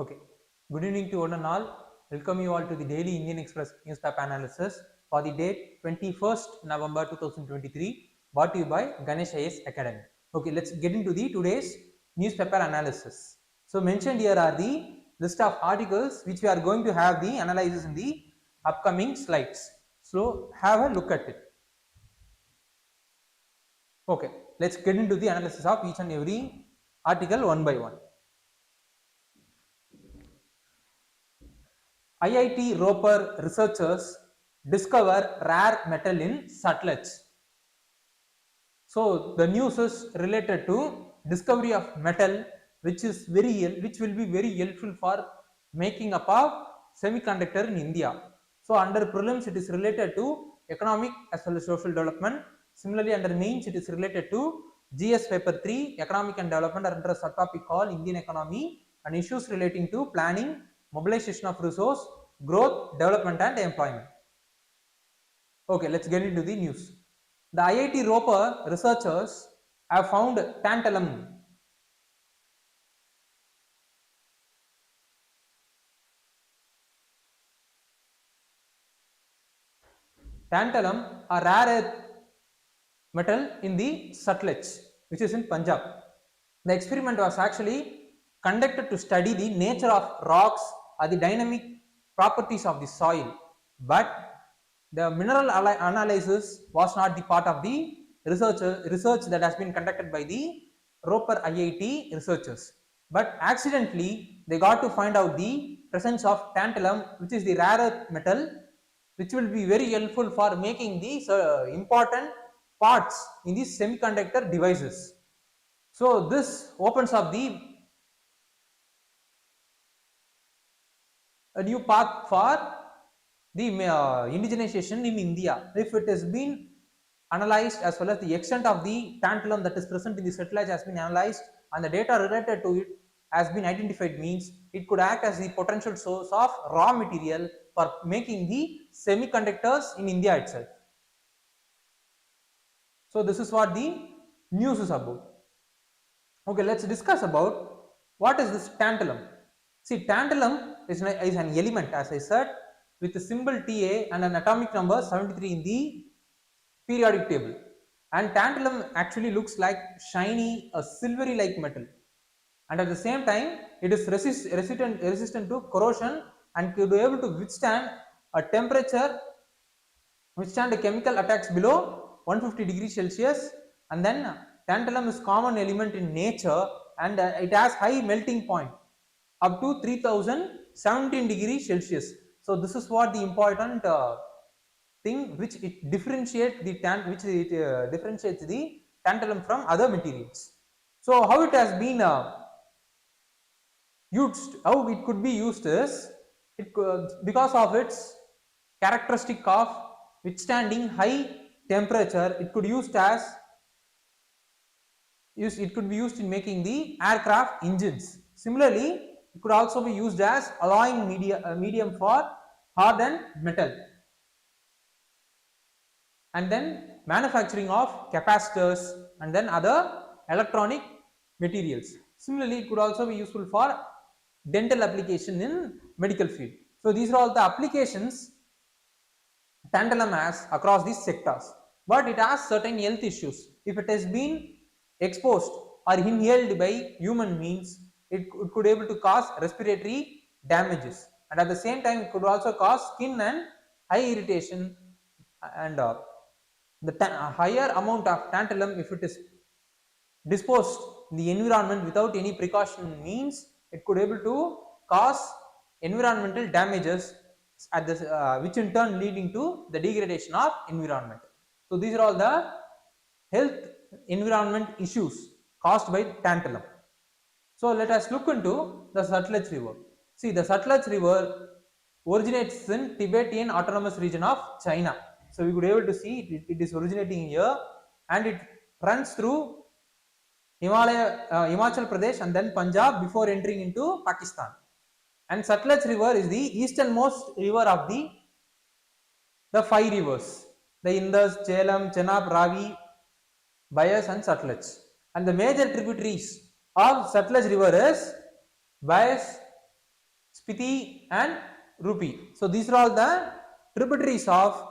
Okay, good evening to one and all. Welcome you all to the daily Indian Express newspaper analysis for the date 21st November 2023, brought to you by Ganesh IS Academy. Okay, let's get into the today's newspaper analysis. So mentioned here are the list of articles which we are going to have the analysis in the upcoming slides. So have a look at it. Okay, let's get into the analysis of each and every article one by one. IIT ROPAR researchers discover rare metal in SUTLEJ. So the news is related to discovery of metal which will be very helpful for making up of semiconductor in India. So under prelims it is related to economic as well as social development. Similarly under mains it is related to GS paper 3 economic and development under a subtopic called Indian economy and issues relating to planning, mobilization of resource, growth, development and employment. Okay, let's get into the news. The IIT ROPAR researchers have found tantalum. Tantalum, a rare earth metal in the SUTLEJ, which is in Punjab. The experiment was actually conducted to study the nature of rocks or the dynamic properties of the soil, but the mineral analysis was not the part of the research that has been conducted by the ROPAR IIT researchers. But accidentally they got to find out the presence of tantalum, which is the rare earth metal, which will be very helpful for making these important parts in these semiconductor devices. So this opens up a new path for the indigenization in India. If it has been analyzed as well as the extent of the tantalum that is present in the SUTLEJ has been analyzed and the data related to it has been identified, means it could act as the potential source of raw material for making the semiconductors in India itself. So this is what the news is about. Okay, let's discuss about what is this tantalum. See, tantalum is an element, as I said, with the symbol Ta and an atomic number 73 in the periodic table. And tantalum actually looks like shiny, a silvery like metal. And at the same time, it is resistant to corrosion and could be able to withstand a temperature, withstand the chemical attacks below 150 degrees Celsius. And then tantalum is common element in nature and it has high melting point up to 3017 degrees Celsius. So this is what the important thing which it differentiates the differentiates the tantalum from other materials. So how it has been used, how it could be used is because of its characteristic of withstanding high temperature, it could be used in making the aircraft engines. Similarly, it could also be used as alloying medium for hardened metal, and then manufacturing of capacitors and then other electronic materials. Similarly, it could also be useful for dental application in medical field. So these are all the applications tantalum has across these sectors, but it has certain health issues. If it has been exposed or inhaled by human means, it could able to cause respiratory damages, and at the same time it could also cause skin and eye irritation. And the higher amount of tantalum, if it is disposed in the environment without any precaution, means it could able to cause environmental damages at this, which in turn leading to the degradation of environment. So these are all the health environment issues caused by tantalum. So let us look into the SUTLEJ river. See, the SUTLEJ river originates in Tibetan Autonomous Region of China. So we could able to see it is originating here and it runs through Himachal Pradesh and then Punjab before entering into Pakistan. And SUTLEJ river is the easternmost river of the 5 rivers, the Indus, Jhelum, Chenab, Ravi, Bias and SUTLEJ. And the major tributaries of SUTLEJ river is Bias, Spiti and Rupi. So these are all the tributaries of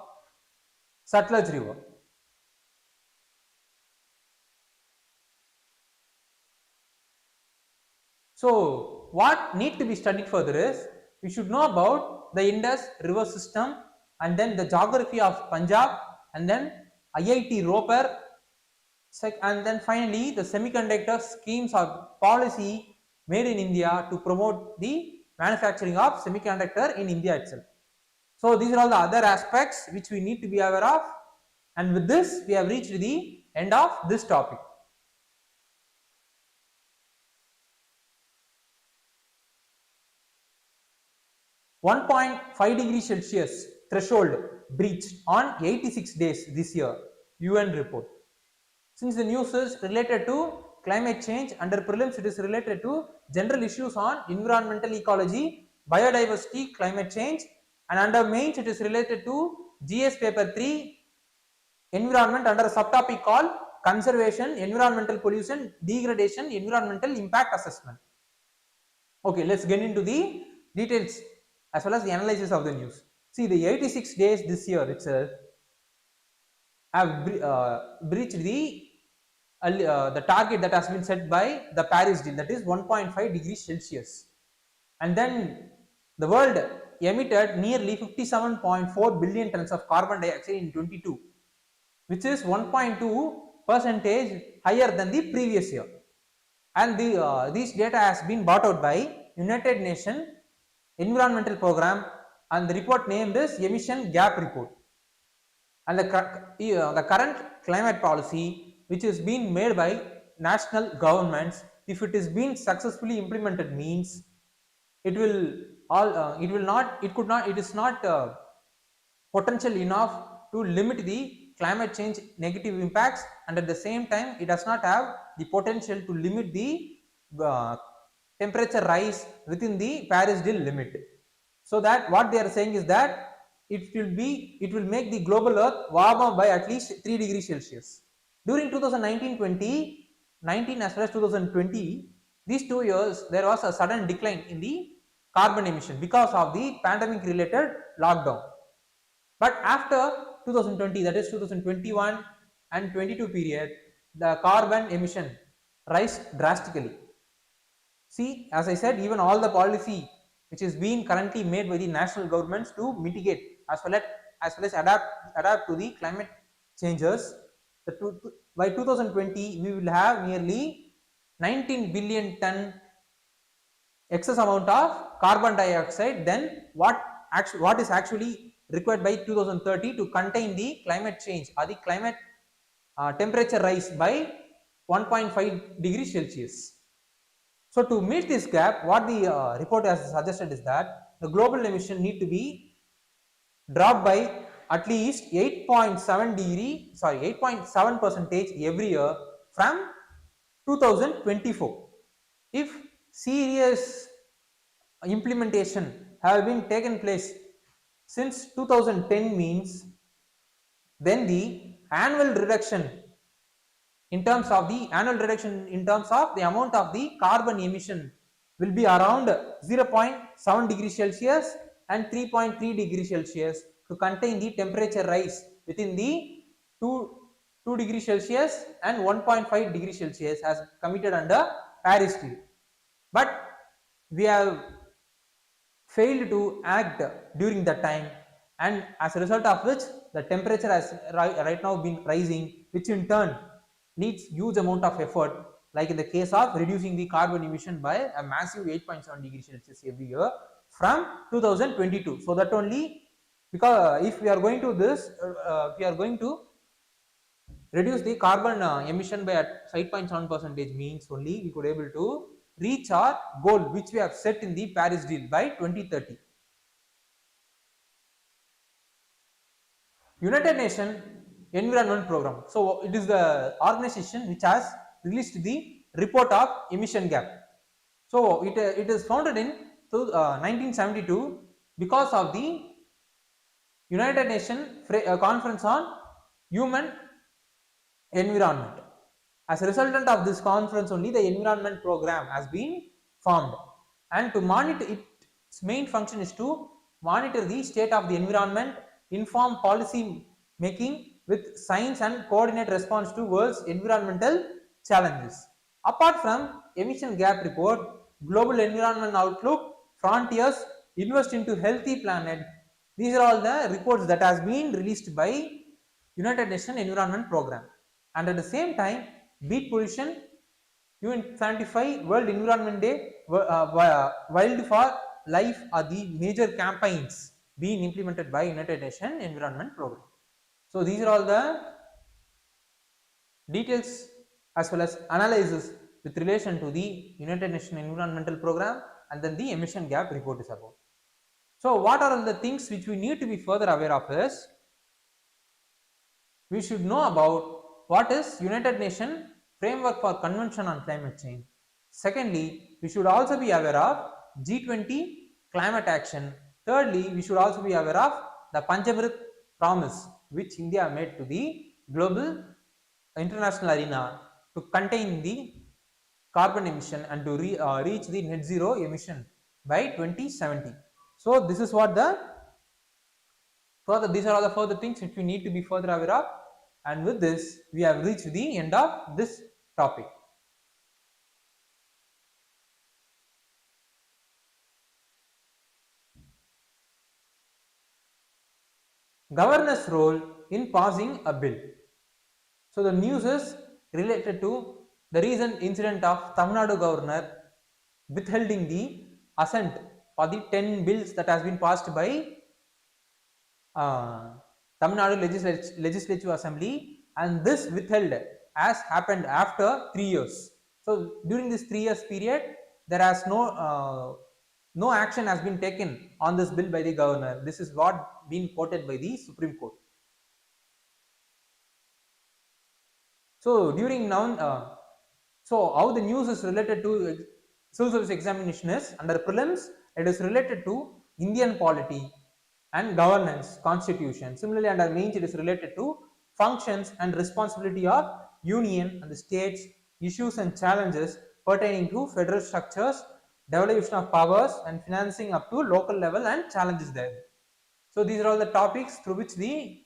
SUTLEJ river. So what need to be studied further is, we should know about the Indus river system, and then the geography of Punjab, and then IIT ROPAR, and then finally the semiconductor schemes or policy made in India to promote the manufacturing of semiconductor in India itself. So these are all the other aspects which we need to be aware of, and with this we have reached the end of this topic. 1.5 degrees Celsius threshold breached on 86 days this year, UN report. Since the news is related to climate change, under prelims it is related to general issues on environmental ecology, biodiversity, climate change, and under mains it is related to GS paper 3 environment under a subtopic called conservation, environmental pollution, degradation, environmental impact assessment. Okay, let's get into the details as well as the analysis of the news. See, the 86 days this year itself have breached the target that has been set by the Paris deal, that is 1.5 degrees Celsius. And then the world emitted nearly 57.4 billion tons of carbon dioxide in 22, which is 1.2% higher than the previous year. And these data has been brought out by United Nations Environmental Program, and the report named is Emission Gap Report. And the current climate policy, which is being made by national governments, if it is being successfully implemented, means it is not potential enough to limit the climate change negative impacts, and at the same time it does not have the potential to limit the temperature rise within the Paris deal limit. So that what they are saying is that it will make the global earth warmer by at least 3 degrees Celsius. During 2019-20, 19 as well as 2020, these 2 years there was a sudden decline in the carbon emission because of the pandemic related lockdown. But after 2020, that is 2021 and 22 period, the carbon emission rise drastically. See, as I said, even all the policy which is being currently made by the national governments to mitigate as well as adapt to the climate changes, by 2020 we will have nearly 19 billion ton excess amount of carbon dioxide than what is actually required by 2030 to contain the climate change or the climate temperature rise by 1.5 degrees Celsius. So to meet this gap, what the report has suggested is that the global emission need to be dropped by at least 8.7% every year from 2024. If serious implementation have been taken place since 2010 means, then the annual reduction in terms of the amount of the carbon emission will be around 0.7 degrees Celsius and 3.3 degrees Celsius to contain the temperature rise within the 2 degrees Celsius and 1.5 degrees Celsius as committed under Paris deal. But we have failed to act during that time, and as a result of which the temperature has right now been rising, which in turn needs huge amount of effort, like in the case of reducing the carbon emission by a massive 8.7 degrees Celsius every year from 2022. So that only, because if we are going to reduce the carbon emission by 8.7% means only we could able to reach our goal which we have set in the Paris deal by 2030. United Nations Environment Program. So it is the organization which has released the report of emission gap. So it is founded in 1972 because of the United Nations Conference on Human Environment. As a resultant of this conference only, the environment program has been formed, and to monitor it Its main function is to monitor the state of the environment, inform policy making with science and coordinate response to world's environmental challenges. Apart from emission gap report, global environment outlook, frontiers, invest into healthy planet. These are all the reports that has been released by United Nations Environment Program. And at the same time, beat pollution, UN 75 World Environment Day, Wild for Life are the major campaigns being implemented by United Nations Environment Program. So these are all the details as well as analysis with relation to the United Nations Environmental Program, and then the emission gap report is about. So what are the things which we need to be further aware of is, we should know about what is United Nations Framework for Convention on Climate Change. Secondly, we should also be aware of G20 climate action. Thirdly, we should also be aware of the Panchamrit promise which India made to the global international arena to contain the carbon emission and to reach the net zero emission by 2070. So this is what these are all the further things which we need to be further aware of, and with this we have reached the end of this topic. Governor's role in passing a bill. So the news is related to the recent incident of Tamil Nadu governor withholding the assent for the 10 bills that has been passed by Tamil Nadu Legislative Assembly, and this withheld has happened after 3 years. So during this 3 years period, there has no action has been taken on this bill by the governor. This is what been quoted by the Supreme Court. So during now, so how the news is related to civil service examination is, under prelims it is related to Indian polity and governance, constitution. Similarly, under mains it is related to functions and responsibility of union and the states, issues and challenges pertaining to federal structures, devolution of powers and financing up to local level and challenges there. So these are all the topics through which the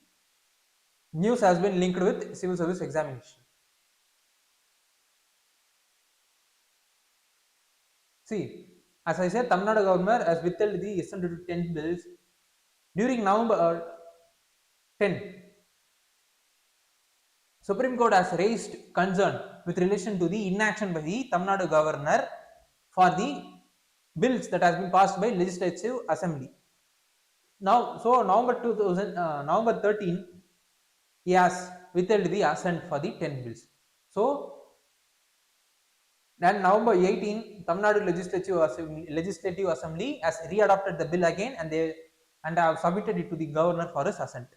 news has been linked with civil service examination. See, as I said, Tamil Nadu government has withheld the assent to 10 bills. During November 10, Supreme Court has raised concern with relation to the inaction by the Tamil Nadu governor for the bills that has been passed by Legislative Assembly. Now, so November 13, he has withheld the assent for the 10 bills. So then November 18, Tamil Nadu Legislative Assembly has readopted the bill again, and have submitted it to the governor for his assent.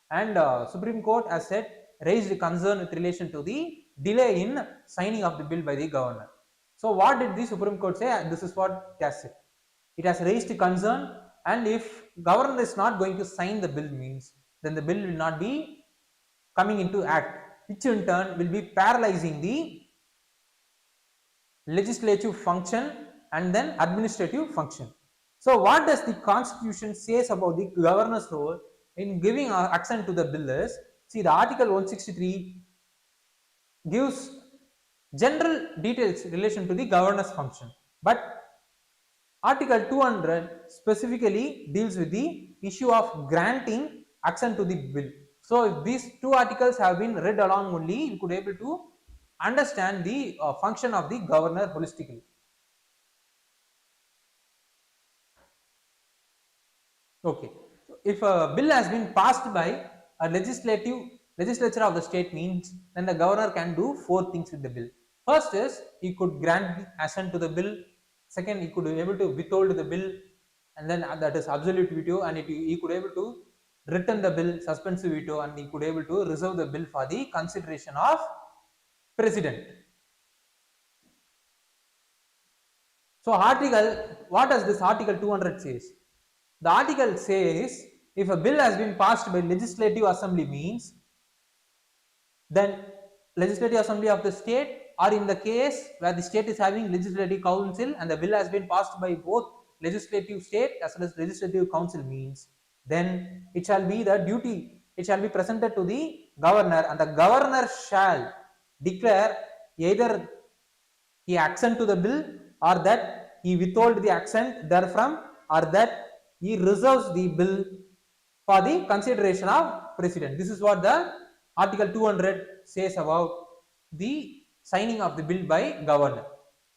And Supreme Court has said raised concern with relation to the delay in signing of the bill by the governor. So what did the Supreme Court say? This is what it has said. It has raised concern, and if governor is not going to sign the bill means, then the bill will not be coming into act, which in turn will be paralyzing the legislative function and then administrative function. So what does the constitution says about the governor's role in giving assent to the bill is, see, the article 163 gives general details in relation to the governor's function, but article 200 specifically deals with the issue of granting assent to the bill. So if these two articles have been read along only, you could able to understand the function of the governor holistically. Okay, so if a bill has been passed by a legislature of the state means, then the governor can do 4 things with the bill. First is he could grant the assent to the bill. Second, he could be able to withhold the bill, and then that is absolute veto, and he could able to return the bill, suspensive veto, and he could able to reserve the bill for the consideration of president. So what does this article 200 says? The article says if a bill has been passed by legislative assembly means, then legislative assembly of the state, or in the case where the state is having legislative council and the bill has been passed by both legislative state as well as legislative council means, then it shall be the duty, it shall be presented to the governor, and the governor shall declare either he accent to the bill, or that he withhold the accent therefrom, or that he reserves the bill for the consideration of president. This is what the article 200 says about the signing of the bill by governor.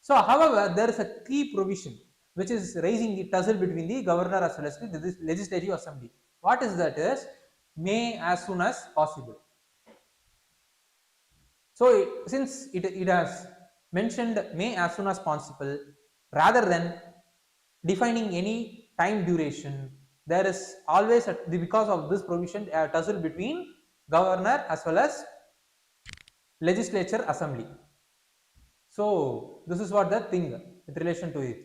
So however, there is a key provision which is raising the tussle between the governor as well as the legislative assembly. What is that? Is may as soon as possible. So since it has mentioned may as soon as possible rather than defining any time duration, there is always because of this provision a tussle between governor as well as legislature assembly. So this is what the thing with relation to it.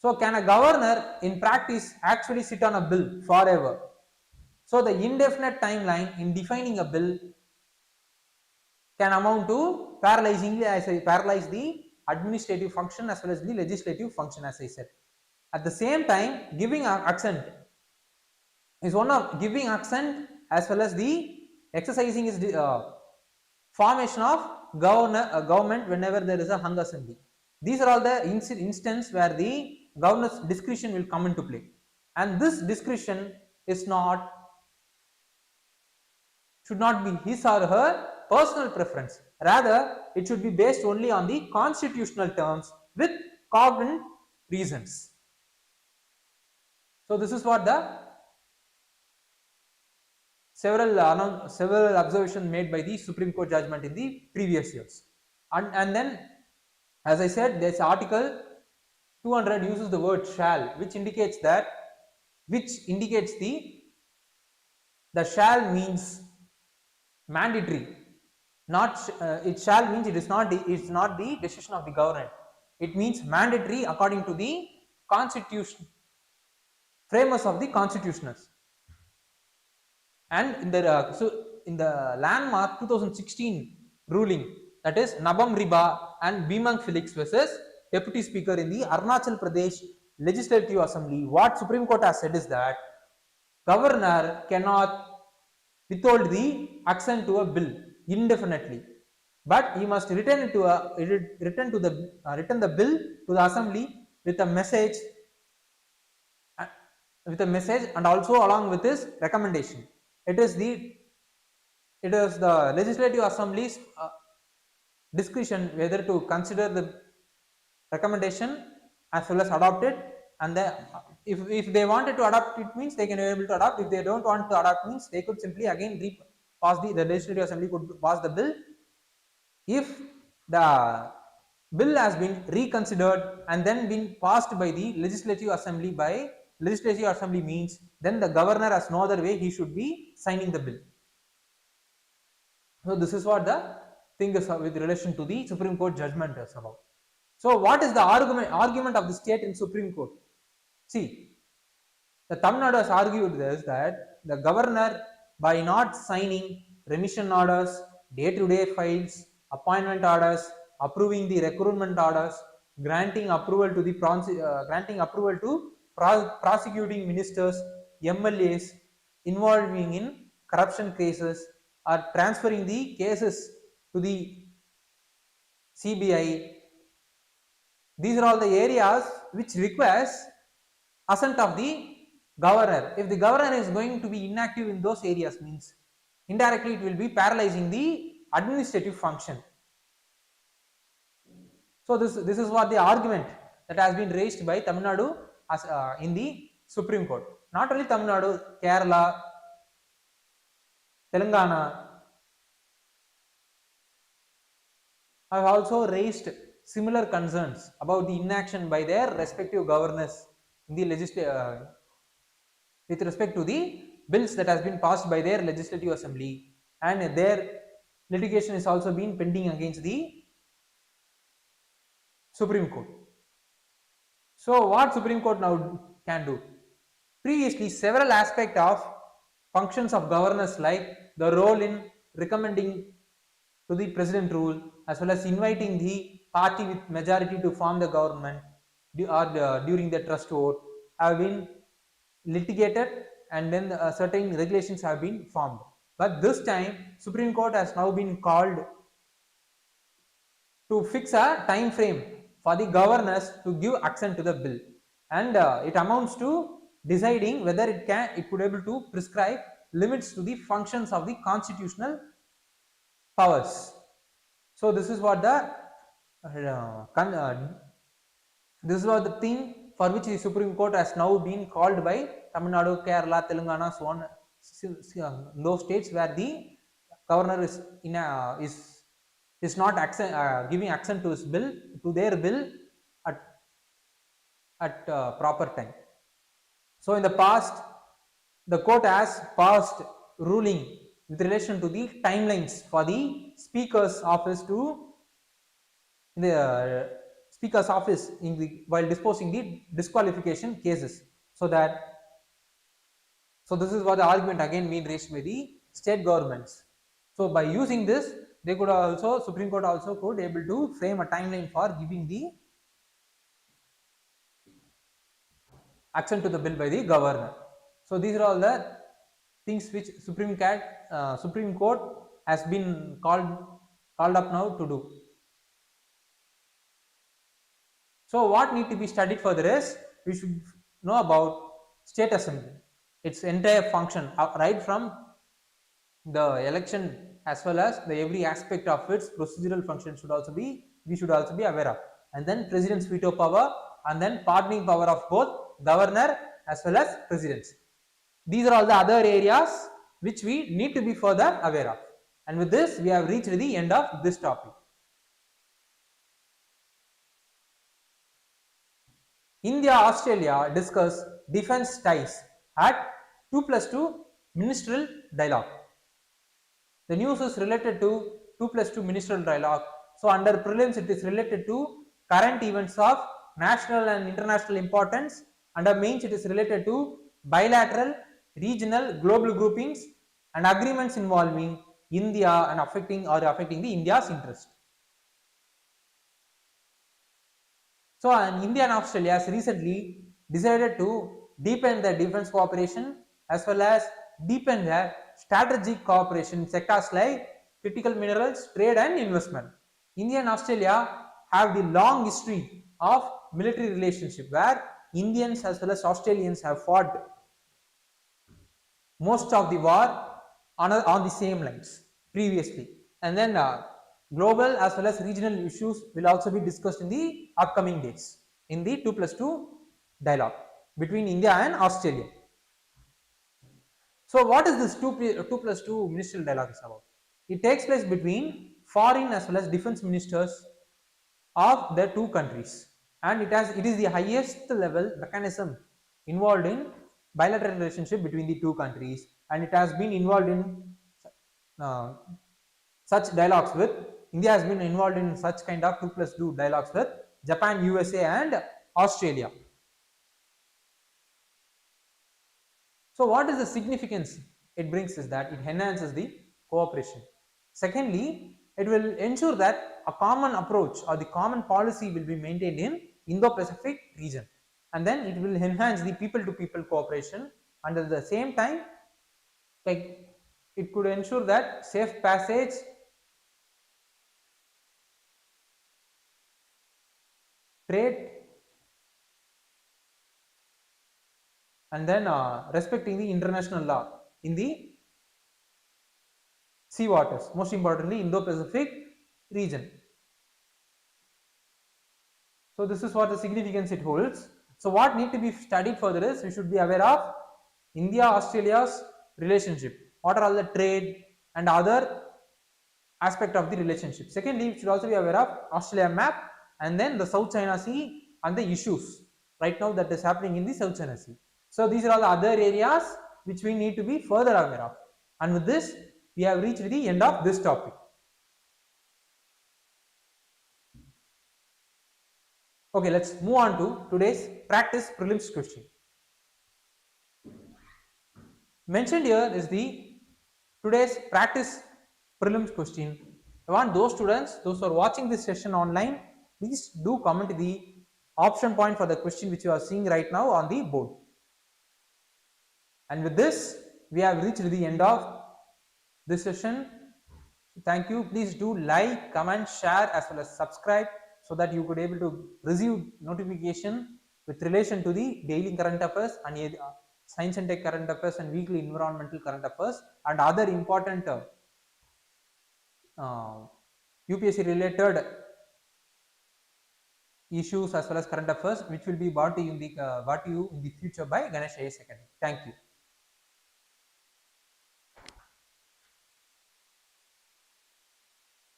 So can a governor in practice actually sit on a bill forever? So the indefinite timeline in defining a bill can amount to paralyzing, as I paralyze the administrative function as well as the legislative function, as I said. At the same time, giving accent is one of giving accent as well as the exercising is the formation of government whenever there is a hung assembly. These are all the instances where the governor's discretion will come into play, and this discretion is should not be his or her personal preference. Rather, it should be based only on the constitutional terms with cognate reasons. So this is what the several observations made by the Supreme Court judgment in the previous years. And then, as I said, this article 200 uses the word shall, which indicates the shall means mandatory. Not it shall means it is not the decision of the government. It means mandatory according to the constitution, framers of the constitutionals. And in the landmark 2016 ruling, that is Nabam Riba and Bhimang Felix versus Deputy Speaker in the Arunachal Pradesh Legislative Assembly, what Supreme Court has said is that governor cannot withhold the accent to a bill indefinitely, but he must return the bill to the assembly with a message and also along with his recommendation. It is the legislative assembly's discretion whether to consider the recommendation as well as adopt it, and if they wanted to adopt it means they can be able to adopt. If they don't want to adopt means they could simply again pass the legislative assembly could pass the bill. If the bill has been reconsidered and then been passed by the legislative assembly means then the governor has no other way, he should be signing the bill. So this is what the thing is with relation to the Supreme Court judgment is about. So what is the argument of the state in Supreme Court? See, the Tamil Nadu has argued this, that the governor, by not signing remission orders, day-to-day files, appointment orders, approving the recruitment orders, granting approval to prosecuting ministers, MLAs involving in corruption cases, or transferring the cases to the CBI. These are all the areas which requires assent of the governor. If the governor is going to be inactive in those areas means indirectly it will be paralyzing the administrative function. So this is what the argument that has been raised by Tamil Nadu as in the Supreme Court. Not only Tamil Nadu, Kerala, Telangana have also raised similar concerns about the inaction by their respective governors in the with respect to the bills that has been passed by their legislative assembly, and their litigation is also been pending against the Supreme Court. So what Supreme Court now can do? Previously, several aspects of functions of governors like the role in recommending to the president rule, as well as inviting the party with majority to form the government during the trust vote have been litigated, and then certain regulations have been formed. But this time Supreme Court has now been called to fix a time frame for the governors to give accent to the bill, and it amounts to deciding whether it could able to prescribe limits to the functions of the constitutional powers. So this is what the this is what the thing for which the Supreme Court has now been called by Tamil Nadu, Kerala, Telangana, so on, those states where the governor is not giving accent to his bill, to their bill at proper time. So in the past, the court has passed ruling with relation to the timelines for the speaker's office while disposing the disqualification cases. So this is what the argument again being raised by the state governments. So by using this, they could also, Supreme Court also could able to frame a timeline for giving the accent to the bill by the governor. So these are all the things which Supreme Court has been called up now to do. So what need to be studied further is, we should know about state assembly, its entire function, right from the election as well as the every aspect of its procedural function we should also be aware of. And then president's veto power, and then pardoning power of both governor as well as presidents. These are all the other areas which we need to be further aware of. And with this, we have reached the end of this topic. India-Australia discuss defense ties at 2+2 ministerial dialogue. The news is related to 2+2 ministerial dialogue. So under prelims, it is related to current events of national and international importance. Under mains, it is related to bilateral, regional, global groupings and agreements involving India and affecting the India's interest. So India and Australia has recently decided to deepen their defense cooperation as well as deepen their strategic cooperation in sectors like critical minerals, trade and investment. India and Australia have the long history of military relationship where Indians as well as Australians have fought most of the war on the same lines previously. And then global as well as regional issues will also be discussed in the upcoming days in the 2+2 dialogue between India and Australia. So what is this 2+2 ministerial dialogue is about? It takes place between foreign as well as defense ministers of the two countries, and it is the highest level mechanism involved in bilateral relationship between the two countries, and it has been involved in such dialogues with India has been involved in such kind of 2+2 dialogues with Japan, USA and Australia. So what is the significance it brings is that it enhances the cooperation. Secondly, it will ensure that a common approach or the common policy will be maintained in Indo-Pacific region, and then it will enhance the people-to-people cooperation, and at the same time it could ensure that safe passage, trade and then respecting the international law in the sea waters, most importantly Indo-Pacific region. So this is what the significance it holds. So what need to be studied further is, we should be aware of India-Australia's relationship, what are all the trade and other aspect of the relationship. Secondly, we should also be aware of Australia map and then the South China Sea and the issues right now that is happening in the South China Sea. So these are all the other areas which we need to be further aware of. And with this, we have reached the end of this topic. Okay, let's move on to today's practice prelims question. Mentioned here is the today's practice prelims question. I want those students, those who are watching this session online, please do comment the option point for the question which you are seeing right now on the board. And with this, we have reached the end of this session. Thank you. Please do like, comment, share as well as subscribe so that you could able to receive notification with relation to the daily current affairs and science and tech current affairs and weekly environmental current affairs and other important UPSC related issues as well as current affairs which will be brought to you in the future by Ganesh IAS Academy. Thank you.